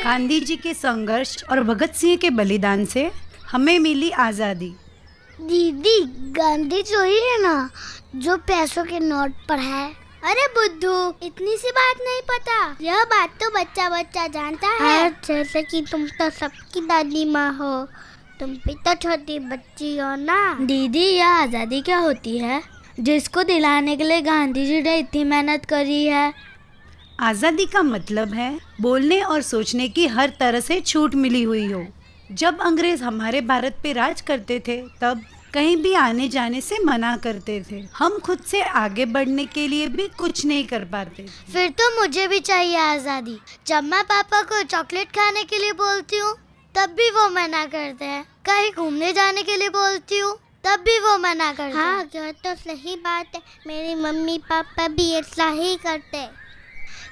गांधी जी के संघर्ष और भगत सिंह के बलिदान से हमें मिली आज़ादी। दीदी, गांधी जो ही है ना, जो पैसों के नोट पर है। अरे बुद्धू, इतनी सी बात नहीं पता। यह बात तो बच्चा बच्चा जानता है। जैसे कि तुम तो सबकी दादी माँ हो, तुम भी तो छोटी बच्ची हो ना। दीदी, यह आज़ादी क्या होती है जिसको दिलाने के लिए गांधी जी ने इतनी मेहनत करी है? आज़ादी का मतलब है बोलने और सोचने की हर तरह से छूट मिली हुई हो। जब अंग्रेज हमारे भारत पे राज करते थे तब कहीं भी आने जाने से मना करते थे। हम खुद से आगे बढ़ने के लिए भी कुछ नहीं कर पाते। फिर तो मुझे भी चाहिए आज़ादी। जब मैं पापा को चॉकलेट खाने के लिए बोलती हूँ तब भी वो मना करते हैं। कहीं घूमने जाने के लिए बोलती हूँ तब भी वो मना करते हैं। हाँ, यह तो सही बात है। मेरी मम्मी पापा भी ऐसा ही करते।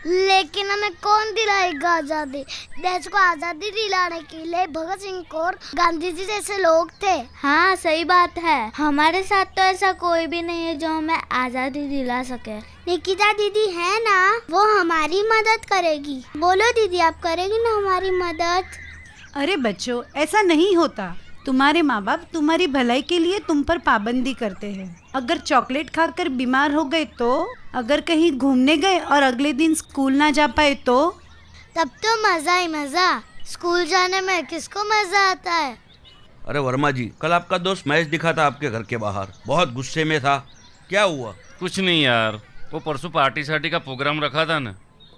लेकिन हमें कौन दिलाएगा आज़ादी? देश को आज़ादी दिलाने के लिए भगत सिंह और गांधी जी जैसे लोग थे। हाँ, सही बात है। हमारे साथ तो ऐसा कोई भी नहीं है जो हमें आज़ादी दिला सके। निकिता दीदी है ना, वो हमारी मदद करेगी। बोलो दीदी, आप करेगी ना हमारी मदद? अरे बच्चों, ऐसा नहीं होता। तुम्हारे माँ बाप तुम्हारी भलाई के लिए तुम पर पाबंदी करते हैं। अगर चॉकलेट खाकर बीमार हो गए तो, अगर कहीं घूमने गए और अगले दिन स्कूल ना जा पाए तो? तब तो मजा ही मजा। स्कूल जाने में किसको मजा आता है? अरे वर्मा जी, कल आपका दोस्त मैच दिखा था आपके घर के बाहर, बहुत गुस्से में था। क्या हुआ? कुछ नहीं यार, वो परसों पार्टी शार्टी का प्रोग्राम रखा था ना,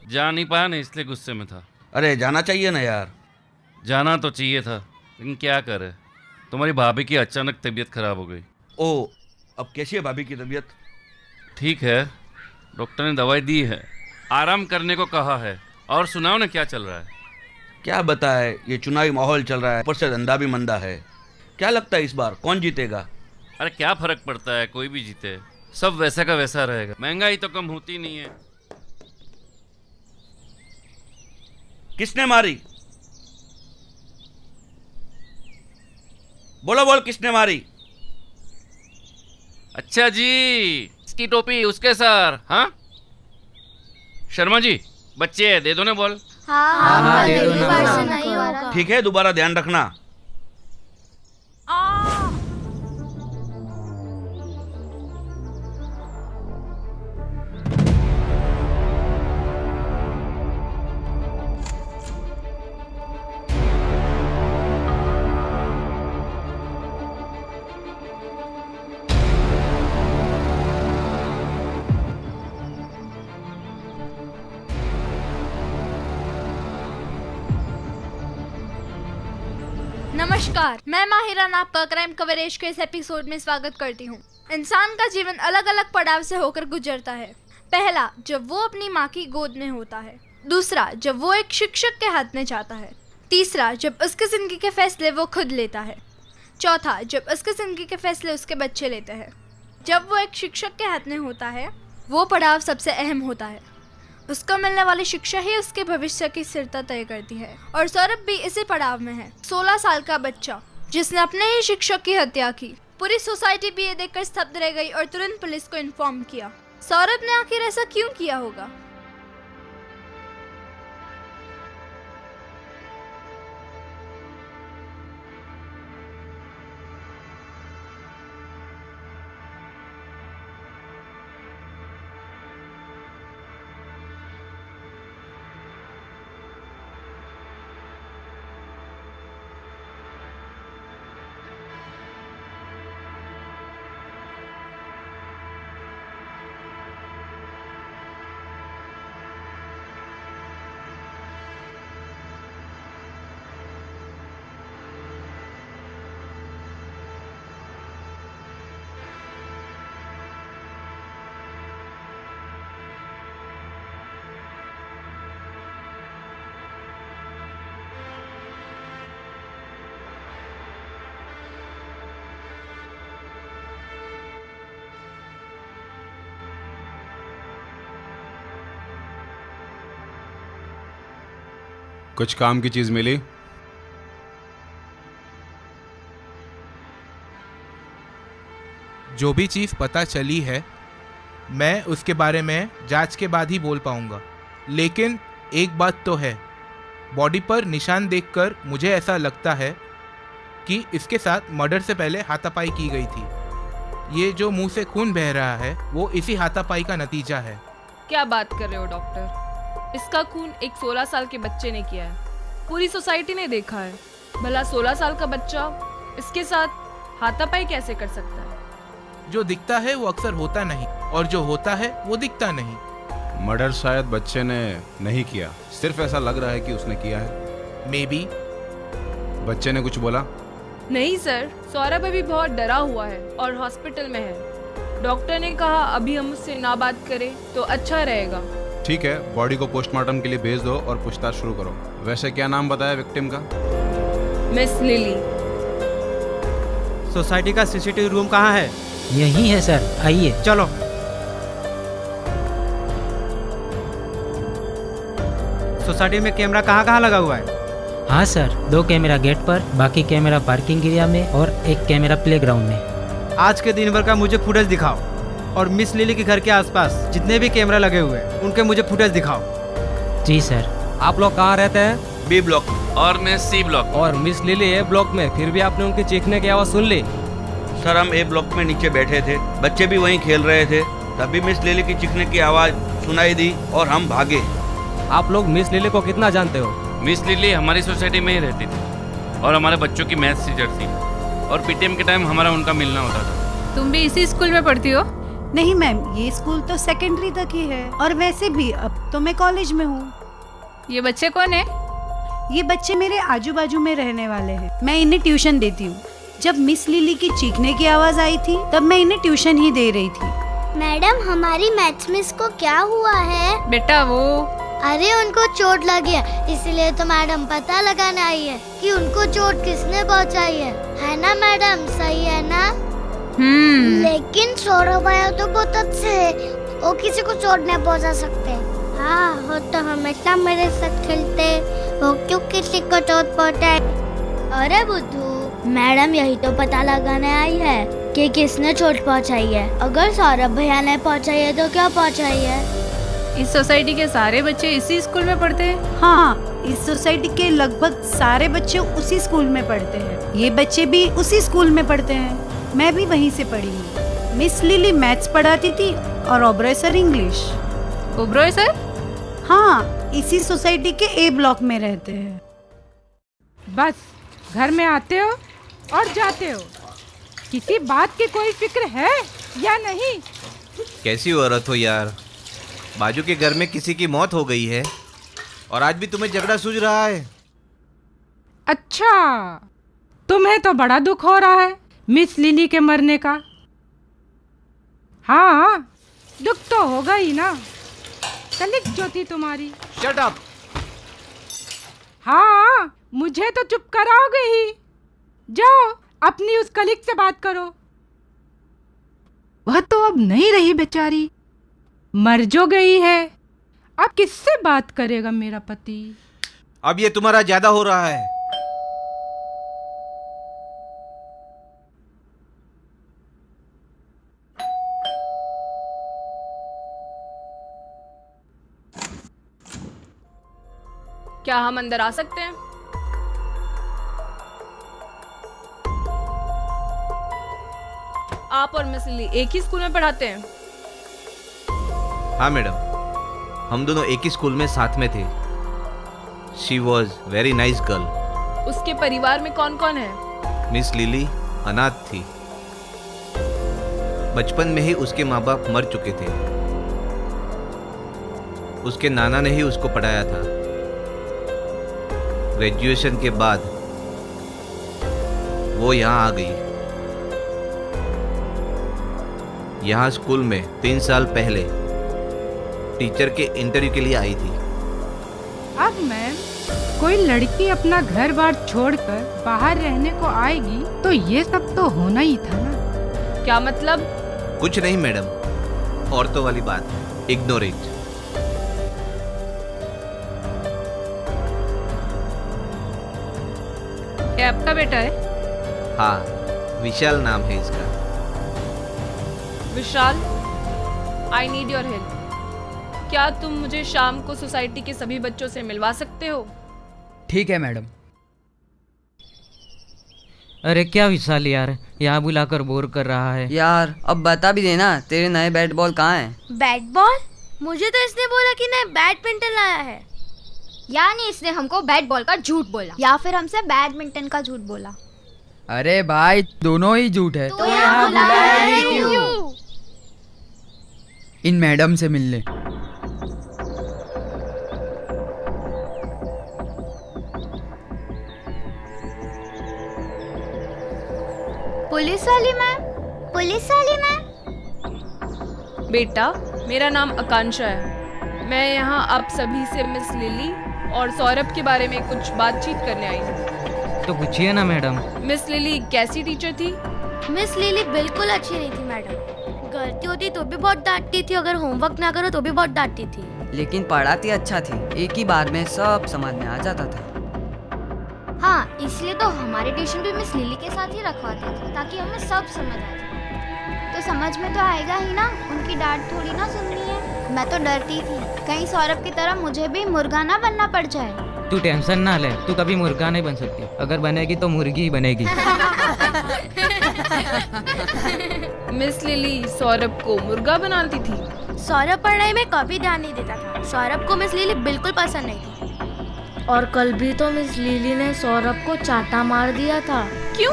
जा नहीं पाया ना, इसलिए गुस्से में था। अरे जाना चाहिए ना यार। जाना तो चाहिए था, लेकिन क्या करे, तुम्हारी भाभी की अचानक तबीयत खराब हो गई। ओ, अब कैसी है भाभी की तबीयत? ठीक है, डॉक्टर ने दवाई दी है, आराम करने को कहा है। और सुनाओ ना, क्या चल रहा है? क्या बताए, ये चुनावी माहौल चल रहा है, ऊपर से धंधा भी मंदा है। क्या लगता है इस बार कौन जीतेगा? अरे क्या फर्क पड़ता है, कोई भी जीते, सब वैसा का वैसा रहेगा। महंगाई तो कम होती नहीं है। किसने मारी? बोलो बोल, किसने मारी? अच्छा जी, इसकी टोपी उसके सर। हाँ शर्मा जी, बच्चे दे दो ना बॉल। हाँ, दे दो ना। ठीक है, दोबारा ध्यान रखना। नमस्कार, मैं माहिरा आपका क्राइम कवरेज के इस एपिसोड में स्वागत करती हूँ। इंसान का जीवन अलग अलग पड़ाव से होकर गुजरता है। पहला, जब वो अपनी माँ की गोद में होता है। दूसरा, जब वो एक शिक्षक के हाथ में जाता है। तीसरा, जब उसकी जिंदगी के फैसले वो खुद लेता है। चौथा, जब उसकी जिंदगी के फैसले उसके बच्चे लेते हैं। जब वो एक शिक्षक के हाथ में होता है, वो पड़ाव सबसे अहम होता है। उसको मिलने वाली शिक्षा ही उसके भविष्य की स्थिरता तय करती है। और सौरभ भी इसी पड़ाव में है। 16 साल का बच्चा जिसने अपने ही शिक्षक की हत्या की। पूरी सोसाइटी भी ये देखकर स्तब्ध रह गई और तुरंत पुलिस को इन्फॉर्म किया। सौरभ ने आखिर ऐसा क्यों किया होगा? कुछ काम की चीज मिली? जो भी चीज़ पता चली है मैं उसके बारे में जांच के बाद ही बोल पाऊंगा। लेकिन एक बात तो है, बॉडी पर निशान देखकर मुझे ऐसा लगता है कि इसके साथ मर्डर से पहले हाथापाई की गई थी। ये जो मुंह से खून बह रहा है वो इसी हाथापाई का नतीजा है। क्या बात कर रहे हो डॉक्टर? इसका खून एक 16 साल के बच्चे ने किया है। पूरी सोसाइटी ने देखा है। भला 16 साल का बच्चा इसके साथ हाथापाई कैसे कर सकता है? जो दिखता है वो अक्सर होता नहीं और जो होता है वो दिखता नहीं। मर्डर शायद बच्चे ने नहीं किया, सिर्फ ऐसा लग रहा है कि उसने किया है। May be. बच्चे ने कुछ बोला? नहीं सर, सौरभ अभी बहुत डरा हुआ है और हॉस्पिटल में है। डॉक्टर ने कहा अभी हम उससे ना बात करें तो अच्छा रहेगा। ठीक है, बॉडी को पोस्टमार्टम के लिए भेज दो और पूछताछ शुरू करो। वैसे क्या नाम बताया विक्टिम का? Miss lily. सोसाइटी का सीसीटीवी रूम कहाँ है? यही है सर, आइए। चलो। सोसाइटी में कैमरा कहाँ कहाँ लगा हुआ है? हाँ सर, 2 कैमरा गेट पर, बाकी कैमरा पार्किंग एरिया में और 1 कैमरा प्लेग्राउंड में। आज के दिन भर का मुझे फुटेज दिखाओ और मिस लिली के घर के आसपास जितने भी कैमरा लगे हुए हैं उनके मुझे फुटेज दिखाओ। जी सर। आप लोग कहाँ रहते हैं? B block. और मैं सी ब्लॉक। और मिस लिली ए ब्लॉक में, फिर भी आपने उनके चीखने की आवाज़ सुन ली? सर हम ए ब्लॉक में नीचे बैठे थे, बच्चे भी वहीं खेल रहे थे, तभी मिस लिली की चीखने की आवाज़ सुनाई दी और हम भागे। आप लोग मिस लिली को कितना जानते हो? मिस लिली हमारी सोसाइटी में ही रहती थी और हमारे बच्चों की मैथ्स टीचर थी और पीटीएम के टाइम हमारा उनका मिलना होता था। तुम भी इसी स्कूल में पढ़ती हो? नहीं मैम, ये स्कूल तो सेकेंडरी तक ही है और वैसे भी अब तो मैं कॉलेज में हूँ। ये बच्चे कौन है? ये बच्चे मेरे आजू बाजू में रहने वाले हैं। मैं इन्हें ट्यूशन देती हूँ। जब मिस लिली की चीखने की आवाज आई थी तब मैं इन्हें ट्यूशन ही दे रही थी। मैडम, हमारी मैथ्स मिस को क्या हुआ है? बेटा वो अरे उनको चोट लगी है, इसलिए तो मैडम पता लगाने आई है कि उनको चोट किसने पहुंचाई है ना मैडम? सही है ना? लेकिन सौरभ भैया तो बहुत अच्छे हैं, वो किसी को चोट नहीं पहुंचा सकते। हाँ, वो तो हमेशा मेरे साथ खेलते, वो क्यों किसी को चोट पहुंचाए? अरे बुद्धू, मैडम यही तो पता लगाने आई है कि किसने चोट पहुंचाई है। अगर सौरभ भैया ने पहुंचाई है तो क्या पहुंचाई है? इस सोसाइटी के सारे बच्चे इसी स्कूल में पढ़ते हैं? हाँ, इस सोसाइटी के लगभग सारे बच्चे उसी स्कूल में पढ़ते हैं। ये बच्चे भी उसी स्कूल में पढ़ते हैं। मैं भी वहीं से पढ़ी हूँ। मिस लिली मैथ्स पढ़ाती थी और Oberoi sir English. Oberoi sir? हाँ, इसी सोसाइटी के ए ब्लॉक में रहते हैं। बस घर में आते हो और जाते हो, किसी बात की कोई फिक्र है या नहीं? कैसी औरत हो यार, बाजू के घर में किसी की मौत हो गई है और आज भी तुम्हें झगड़ा सूझ रहा है। अच्छा, तुम्हें तो बड़ा दुख हो रहा है मिस लिली के मरने का। हाँ, दुख तो होगा ही ना, कलिक जो थी तुम्हारी। Shut up. हाँ, मुझे तो चुप कराओगे ही। जाओ अपनी उस कलिक से बात करो। वह तो अब नहीं रही बेचारी, मर जो गई है। अब किससे बात करेगा मेरा पति? अब ये तुम्हारा ज्यादा हो रहा है। क्या हम अंदर आ सकते हैं? आप और मिस लिली एक ही स्कूल में पढ़ाते हैं? हाँ मैडम, हम दोनों एक ही स्कूल में साथ में थे। She was very nice girl. उसके परिवार में कौन कौन है? मिस लिली अनाथ थी। बचपन में ही उसके माँ बाप मर चुके थे। उसके नाना ने ही उसको पढ़ाया था। ग्रेजुएशन के बाद वो यहाँ आ गई। यहाँ स्कूल में 3 साल पहले टीचर के इंटरव्यू के लिए आई थी। अब मैम, कोई लड़की अपना घर बार छोड़कर बाहर रहने को आएगी तो ये सब तो होना ही था ना। क्या मतलब? कुछ नहीं मैडम, औरतों वाली बात, इग्नोर इट। ये आपका बेटा है? हाँ, विशाल नाम है इसका। विशाल, आई नीड योर हेल्प। क्या तुम मुझे शाम को सोसाइटी के सभी बच्चों से मिलवा सकते हो? ठीक है मैडम। अरे क्या विशाल यार, यहाँ बुलाकर बोर कर रहा है। यार अब बता भी देना, तेरे नए बैट बॉल कहाँ हैं? Bat ball? मुझे तो इसने बोला कि नए बैडमिंटन लाया है। यानी इसने हमको बैट बॉल का झूठ बोला या फिर हमसे बैडमिंटन का झूठ बोला। अरे भाई दोनों ही झूठ है। तो यहाँ बुलाया है क्यों? इन मैडम से मिलने। पुलिस वाली मैम, पुलिस वाली मैम। बेटा मेरा नाम आकांक्षा है। मैं यहाँ आप सभी से मिस लिली और सौरभ के बारे में कुछ बातचीत करने आई हूँ। तो पूछिए ना मैडम। मिस लिली कैसी टीचर थी? मिस लिली बिल्कुल अच्छी नहीं थी मैडम। गलती होती तो भी बहुत डांटती थी, अगर होमवर्क ना करो तो भी बहुत डांटती थी। लेकिन पढ़ाती अच्छा थी, एक ही बार में सब समझ में आ जाता था। हाँ, इसलिए तो हमारे ट्यूशन भी मिस लिली के साथ ही रखवाते थे ताकि हमें सब समझ आ जाए। तो समझ में तो आएगा ही ना, उनकी डांट थोड़ी ना सुननी है। मैं तो डरती थी कहीं सौरभ की तरह मुझे भी मुर्गा ना बनना पड़ जाए। तू टेंशन ना ले, तू कभी मुर्गा नहीं बन सकती। अगर बनेगी तो मुर्गी ही बनेगी। मिस लिली सौरभ को मुर्गा बनाती थी। सौरभ पढ़ाई में कभी ध्यान नहीं देता था। सौरभ को मिस लिली बिल्कुल पसंद नहीं थी। और कल भी तो मिस लिली ने सौरभ को चाटा मार दिया था। क्यों?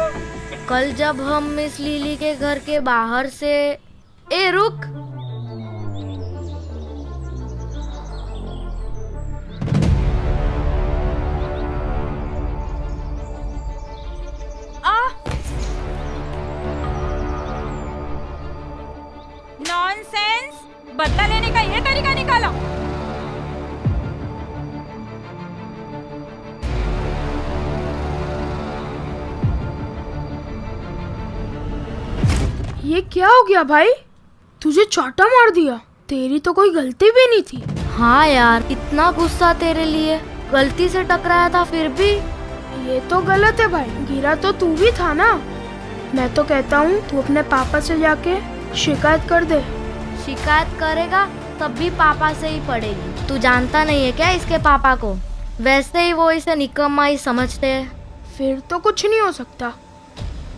कल जब हम मिस लिली के घर के बाहर से ए रुक, नॉनसेंस, बदला लेने का ये तरीका निकाला। ये क्या हो गया भाई? तुझे चाटा मार दिया? तेरी तो कोई गलती भी नहीं थी। हाँ यार, इतना गुस्सा तेरे लिए, गलती से टकराया था फिर भी। ये तो गलत है भाई, गिरा तो तू भी था ना। मैं तो कहता हूँ तू अपने पापा से जाके शिकायत कर दे। शिकायत करेगा तब भी पापा से ही पड़ेगी। तू जानता नहीं है क्या इसके पापा को? वैसे ही वो इसे निकम्मा ही समझते हैं। फिर तो कुछ नहीं हो सकता।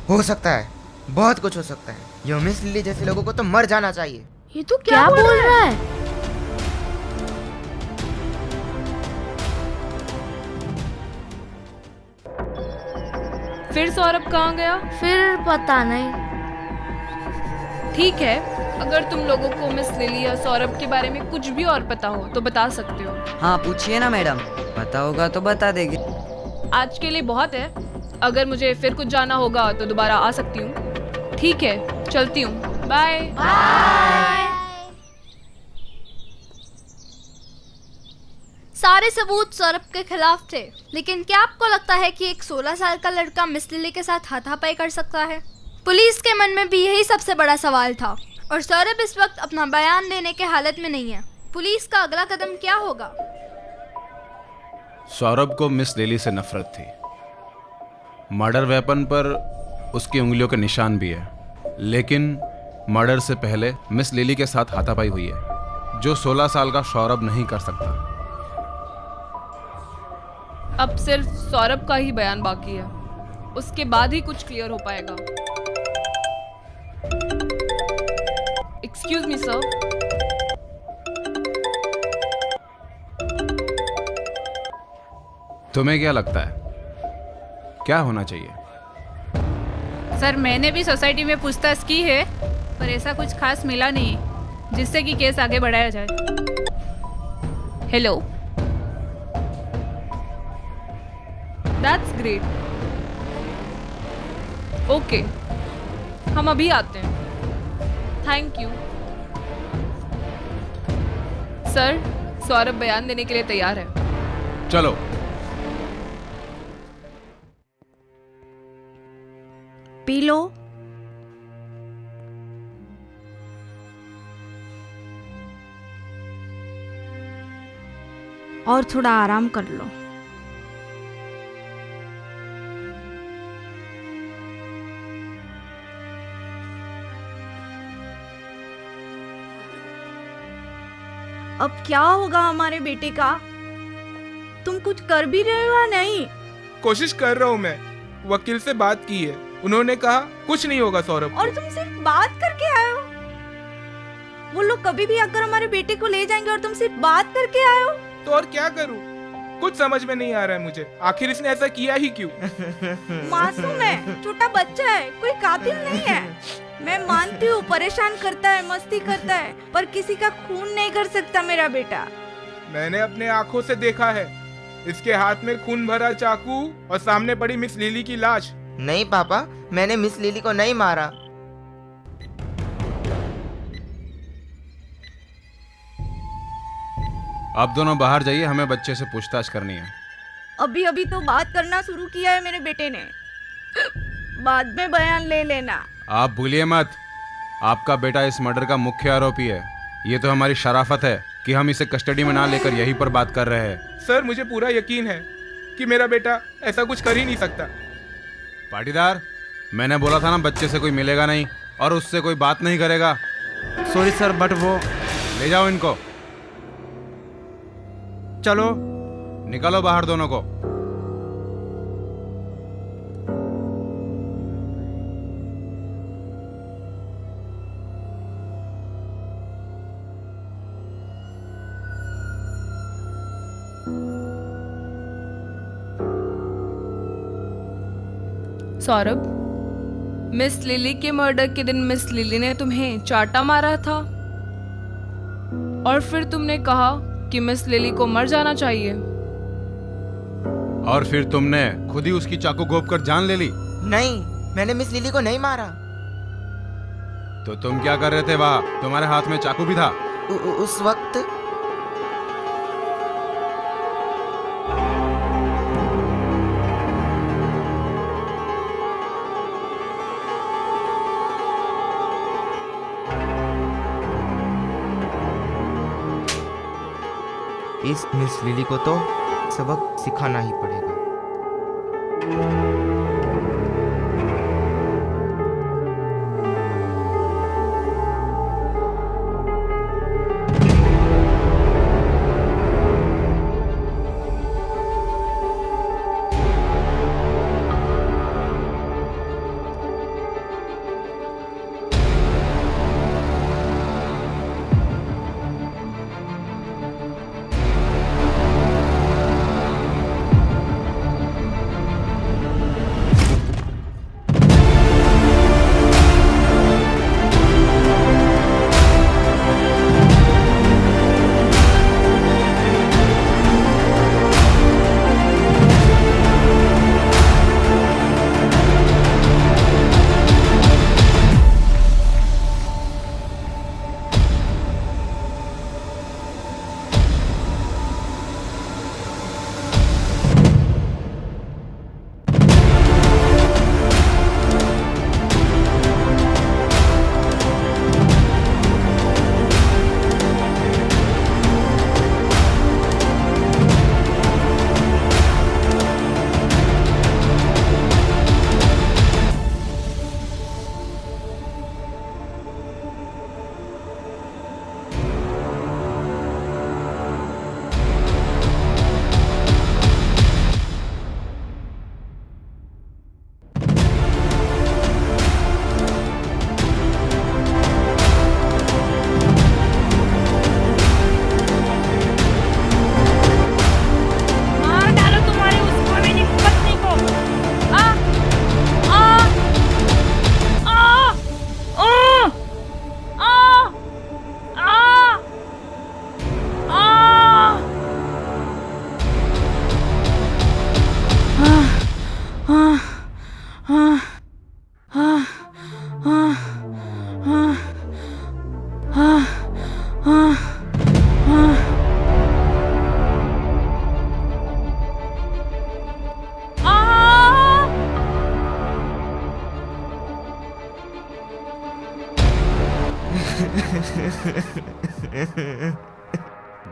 हो सकता है, बहुत कुछ हो सकता है। ये मिस लिली जैसे लोगों को तो मर जाना चाहिए। ये तू क्या बोल रहा है? फिर सौरभ कहाँ गया? फिर पता नहीं। ठीक है, अगर तुम लोगों को मिस लिली या सौरभ के बारे में कुछ भी और पता हो तो बता सकते हो। हाँ पूछिए ना मैडम, पता होगा तो बता देगी। आज के लिए बहुत है, अगर मुझे फिर कुछ जाना होगा तो दोबारा आ सकती हूँ। ठीक है, चलती हूँ, बाय। सारे सबूत सौरभ के खिलाफ थे, लेकिन क्या आपको लगता है कि एक 16 साल का लड़का मिस लिली के साथ हाथापाई कर सकता है? पुलिस के मन में भी यही सबसे बड़ा सवाल था और सौरभ इस वक्त अपना बयान देने के हालत में नहीं है। पुलिस का अगला कदम क्या होगा? सौरभ को मिस लिली से नफरत थी। मर्डर वेपन पर उसकी उंगलियों के निशान भी है, लेकिन मर्डर से पहले मिस लिली के साथ हाथापाई हुई है, जो 16 साल का सौरभ नहीं कर सकता। अब सिर्फ सौरभ का ही बयान बाकी है, उसके बाद ही कुछ क्लियर हो पाएगा। Excuse me sir. तुम्हें क्या लगता है क्या होना चाहिए? सर, मैंने भी सोसाइटी में पूछताछ की है, पर ऐसा कुछ खास मिला नहीं जिससे कि केस आगे बढ़ाया जाए। Hello, that's great. ओके, हम अभी आते हैं। Thank you sir. सौरभ बयान देने के लिए तैयार है। चलो। P low. और थोड़ा आराम कर लो। अब क्या होगा हमारे बेटे का? तुम कुछ कर भी रहे हो या नहीं? कोशिश कर रहा हूँ मैं। वकील से बात की है, उन्होंने कहा कुछ नहीं होगा सौरभ। और तुम सिर्फ बात करके आए हो? वो लोग कभी भी अगर हमारे बेटे को ले जाएंगे और तुम सिर्फ बात करके आए हो? तो और क्या करूँ, कुछ समझ में नहीं आ रहा है मुझे, आखिर इसने ऐसा किया ही क्यों? मासूम है, छोटा बच्चा है, कोई कातिल नहीं है। मैं मानती हूँ परेशान करता है, मस्ती करता है, पर किसी का खून नहीं कर सकता मेरा बेटा। मैंने अपने आंखों से देखा है, इसके हाथ में खून भरा चाकू और सामने पड़ी मिस लिली की लाश। नहीं पापा, मैंने मिस लिली को नहीं मारा। आप दोनों बाहर जाइए, हमें बच्चे से पूछताछ करनी है। अभी अभी तो बात करना शुरू किया है मेरे बेटे ने, बाद में बयान ले लेना। आप भूलिए मत, आपका बेटा इस मर्डर का मुख्य आरोपी है। ये तो हमारी शराफत है कि हम इसे कस्टडी में ना लेकर यहीं पर बात कर रहे हैं। सर मुझे पूरा यकीन है कि मेरा बेटा ऐसा कुछ कर ही नहीं सकता। पाटीदार, मैंने बोला था ना बच्चे से कोई मिलेगा नहीं और उससे कोई बात नहीं करेगा। सॉरी सर, बट वो ले जाओ इनको। चलो निकालो बाहर दोनों को। सौरभ, मिस लिली के मर्डर के दिन मिस लिली ने तुम्हें चाटा मारा था और फिर तुमने कहा कि मिस लिली को मर जाना चाहिए। और फिर तुमने खुद ही उसकी चाकू घोंप कर जान ले ली। नहीं, मैंने मिस लिली को नहीं मारा। तो तुम क्या कर रहे थे वहाँ? तुम्हारे हाथ में चाकू भी था? उस वक्त इस मिस लिली को तो सबक सिखाना ही पड़ेगा।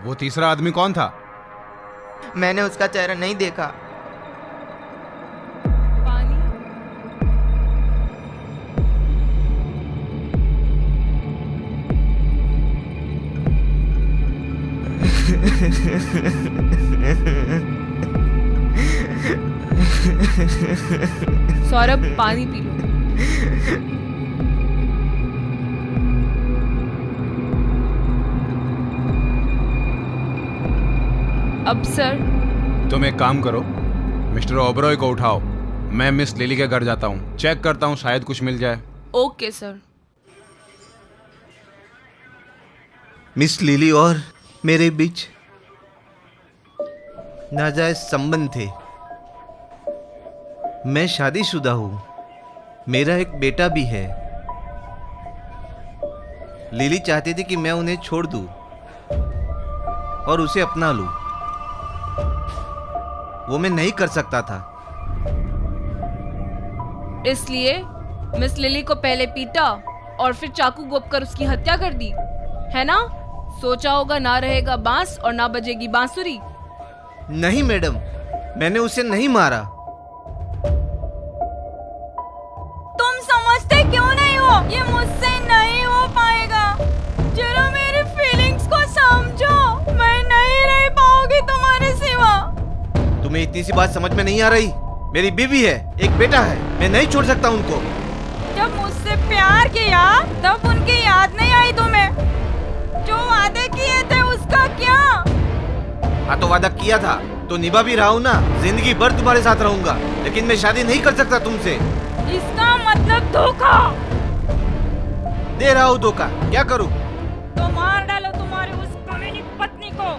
वो तीसरा आदमी कौन था? मैंने उसका चेहरा नहीं देखा। पानी सौरभ पानी पी लो। अब सर तुम एक काम करो, मिस्टर ओबरॉय को उठाओ, मैं मिस लिली के घर जाता हूँ, चेक करता हूँ शायद कुछ मिल जाए। Okay sir. मिस लिली और मेरे बीच नाजायज संबंध थे। मैं शादीशुदा हूँ, मेरा एक बेटा भी है। लिली चाहती थी कि मैं उन्हें छोड़ दूँ और उसे अपना लूँ। वो मैं नहीं कर सकता था। इसलिए मिस लिली को पहले पीटा और फिर चाकू घोंपकर उसकी हत्या कर दी, है ना? सोचा होगा ना रहेगा बांस और ना बजेगी बांसुरी। नहीं मैडम, मैंने उसे नहीं मारा। तुम समझते क्यों नहीं हो? ये मुझसे नहीं हो पाएगा। जरा मेरी फीलिंग्स को समझो। मैं नहीं रह पाऊंगी तुम्हारे सिवा। तुम्हें इतनी सी बात समझ में नहीं आ रही? मेरी बीवी है, एक बेटा है, मैं नहीं छोड़ सकता उनको। जब मुझसे प्यार किया तब उनकी याद नहीं आई तुम्हें? जो वादे किए थे उसका क्या? हाँ तो वादा किया था तो निभा भी रहा हूँ ना। जिंदगी भर तुम्हारे साथ रहूंगा, लेकिन मैं शादी नहीं कर सकता तुमसे। इसका मतलब धोखा। दे रहा हूँ धोखा, क्या करूँ? तो मार डालो तुम्हारी उस कमीनी पत्नी को।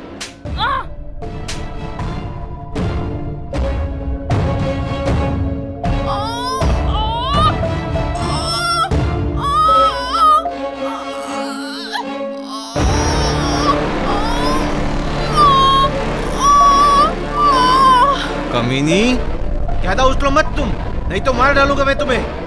कमीनी, क्या था उछलो मत तुम, नहीं तो मार डालूंगा मैं तुम्हें।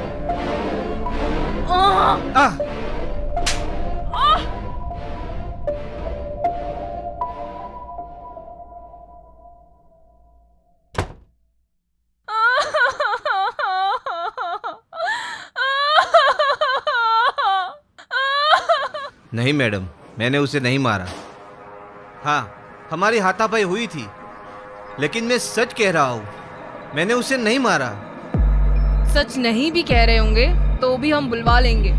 नहीं मैडम, मैंने उसे नहीं मारा। हाँ, हमारी हाथापाई हुई थी, लेकिन मैं सच कह रहा हूँ, मैंने उसे नहीं मारा। सच नहीं भी कह रहे होंगे तो भी हम बुलवा लेंगे।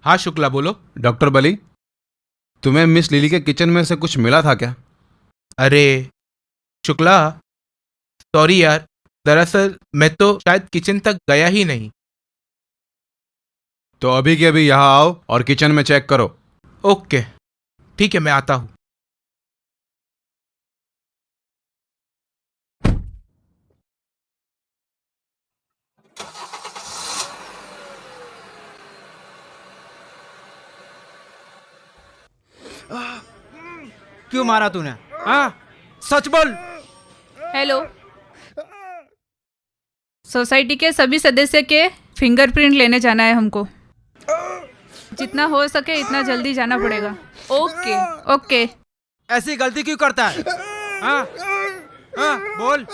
हाँ शुक्ला, बोलो। डॉक्टर बली, तुम्हें मिस लिली के किचन में से कुछ मिला था क्या? अरे शुक्ला, सॉरी यार, दरअसल मैं तो शायद किचन तक गया ही नहीं। तो अभी के अभी यहाँ आओ और किचन में चेक करो। ओके, ठीक है, मैं आता हूँ। क्यों मारा तूने? हाँ, सच बोल। हेलो, सोसाइटी के सभी सदस्य के फिंगरप्रिंट लेने जाना है हमको। जितना हो सके इतना जल्दी जाना पड़ेगा। Okay okay. ऐसी गलती क्यों करता है? हाँ हाँ, बोल।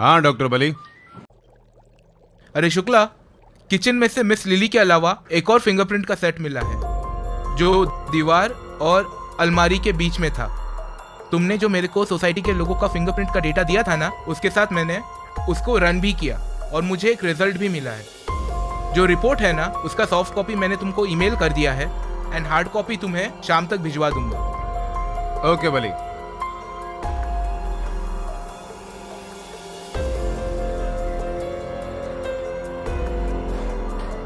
हाँ डॉक्टर बली। अरे शुक्ला, किचन में से मिस लिली के अलावा एक और फिंगरप्रिंट का सेट मिला है जो दीवार और अलमारी के बीच में था। तुमने जो मेरे को सोसाइटी के लोगों का फिंगरप्रिंट का डेटा दिया था ना, उसके साथ मैंने उसको रन भी किया और मुझे एक रिजल्ट भी मिला है। जो रिपोर्ट है ना, उसका सॉफ्ट कॉपी मैंने तुमको ईमेल कर दिया है एंड हार्ड कॉपी तुम्हें शाम तक भिजवा दूंगा। ओके बली।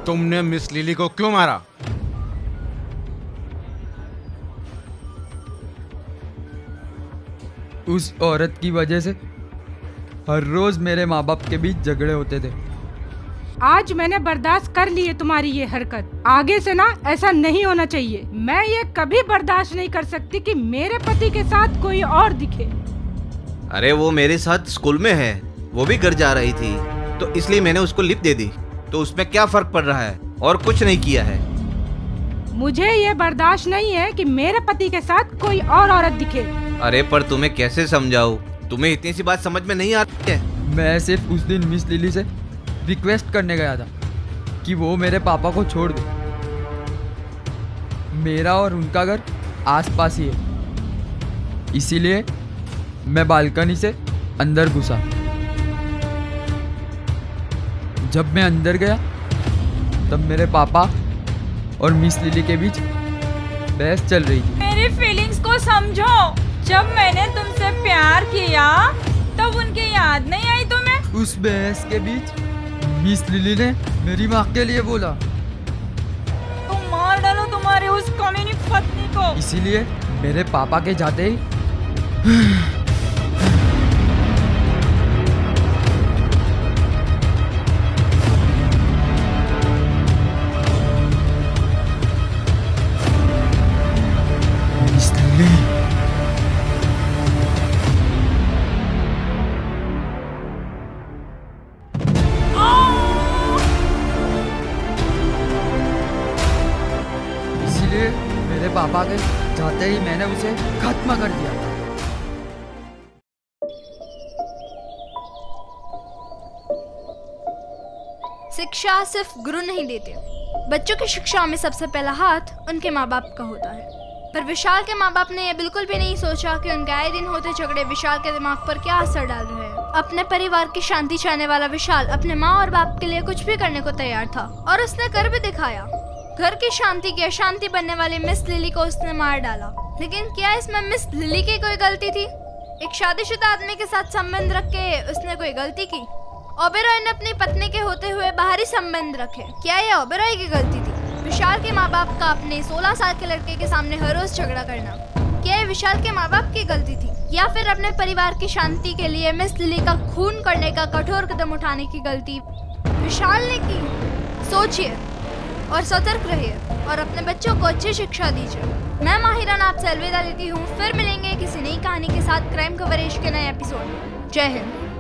तुमने मिस लिली को क्यों मारा? उस औरत की वजह से हर रोज मेरे माँ बाप के बीच झगड़े होते थे। आज मैंने बर्दाश्त कर ली है तुम्हारी ये हरकत। आगे से ना ऐसा नहीं होना चाहिए। मैं ये कभी बर्दाश्त नहीं कर सकती कि मेरे पति के साथ कोई और दिखे। अरे वो मेरे साथ स्कूल में है, वो भी घर जा रही थी तो इसलिए मैंने उसको लिफ्ट दे दी। तो उसमें क्या फर्क पड़ रहा है? और कुछ नहीं किया है। मुझे ये बर्दाश्त नहीं है कि मेरे पति के साथ कोई और औरत दिखे। अरे पर तुम्हें कैसे समझाऊं? तुम्हें इतनी सी बात समझ में नहीं आती है। मैं सिर्फ उस दिन मिस लिली से रिक्वेस्ट करने गया था कि वो मेरे पापा को छोड़ दे। मेरा और उनका घर आसपास ही है, इसीलिए मैं बालकनी से अंदर घुसा। जब मैं अंदर गया तब मेरे पापा और मिस लिली के बीच बहस चल रही थी। मेरी फीलिंग्स को समझो। जब मैंने तुमसे प्यार किया तब उनकी याद नहीं आई तुम्हें? उस बहस के बीच मिस लिली ने मेरी माँ के लिए बोला, तुम मार डालो तुम्हारी उस कमीनी पत्नी को। इसीलिए मेरे पापा के जाते ही मिस लिली मेरे पापा के जाते ही मैंने उसे खत्म कर दिया। शिक्षा सिर्फ गुरु नहीं देते, बच्चों की शिक्षा में सबसे पहला हाथ उनके माँ बाप का होता है। पर विशाल के माँ बाप ने यह बिल्कुल भी नहीं सोचा कि उनके आए दिन होते झगड़े विशाल के दिमाग पर क्या असर डाल रहे हैं। अपने परिवार की शांति चाहने वाला विशाल अपने माँ और बाप के लिए कुछ भी करने को तैयार था और उसने कर भी दिखाया। घर की शांति की अशांति बनने वाली मिस लिली को उसने मार डाला। लेकिन क्या इसमें मिस लिली की कोई गलती थी? एक शादीशुदा आदमी के साथ संबंध रख के उसने कोई गलती की? ओबेरॉय ने अपनी पत्नी के होते हुए बाहरी संबंध रखे, क्या यह ओबेरॉय की गलती थी? विशाल के माँ बाप का अपने 16 साल के लड़के के सामने हर रोज झगड़ा करना, क्या यह विशाल के माँ बाप की गलती थी? या फिर अपने परिवार की शांति के लिए मिस लिली का खून करने का कठोर कदम उठाने की गलती विशाल ने की? सोचिए और सतर्क रहिए और अपने बच्चों को अच्छी शिक्षा दीजिए। मैं माहिरान आपसे अलविदा लेती हूँ। फिर मिलेंगे किसी नई कहानी के साथ क्राइम कवरेज के नए एपिसोड में। जय हिंद।